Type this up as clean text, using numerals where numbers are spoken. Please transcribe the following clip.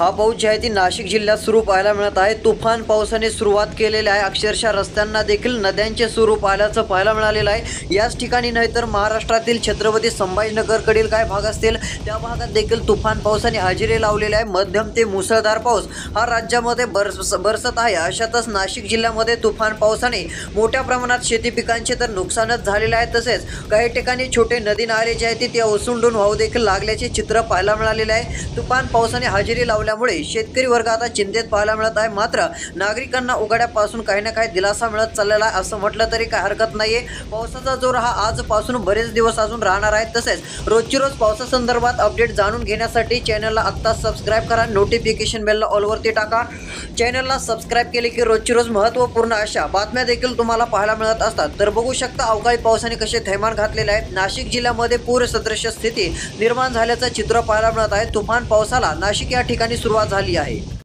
हा पाऊस जी आहे ती नाशिक जिल्ह्यात सुरू पाहायला मिळत आहे। तुफान पावसाने सुरुवात केलेली आहे। अक्षरशः रस्त्यांना देखील नद्यांचे स्वरूप आल्याचं पाहायला मिळालेलं आहे। याच ठिकाणी नाही तर महाराष्ट्रातील छत्रपती संभाजीनगरकडील काय भाग असतील त्या भागात देखील तुफान पावसाने हजेरी लावलेली आहे। मध्यम ते मुसळधार पाऊस हा राज्यामध्ये बरसत आहे। अशातच नाशिक जिल्ह्यामध्ये तुफान पावसाने मोठ्या प्रमाणात शेती पिकांचे तर नुकसानच झालेले आहे। तसेच काही ठिकाणी छोटे नदी नाले जे आहेत ते ओसंडून वाहू देखील लागल्याचे चित्र पाहायला मिळालेले आहे। तुफान पावसाने हजेरी लावल्यामुळे शेतकरी वर्ग आता चिंतेत पाहायला मिळत आहे। मात्र नागरिकांना उघड्यापासून काही ना काही दिलासा मिळत चाललेला आहे असं म्हटलं तरी काही हरकत नाहीये। पावसाचा जोर हा आजपासून बरेच दिवस अजून राहणार आहे। तसेच रोजची रोज पावसासंदर्भात अपडेट जाणून घेण्यासाठी चॅनलला आत्ता सबस्क्राईब करा, नोटिफिकेशन बेलला ऑलवरती टाका। चॅनलला सबस्क्राईब केले की रोजची रोज महत्त्वपूर्ण अशा बातम्या देखील तुम्हाला पाहायला मिळत असतात। तर बघू शकता अवकाळी पावसाने कसे थैमान घातलेले आहे। नाशिक जिल्ह्यामध्ये पूर सदृश स्थिती निर्माण झाल्याचं चित्र पाहायला मिळत आहे। तुफान पावसाला नाशिक या ठिकाणी सुरुवात झाली आहे।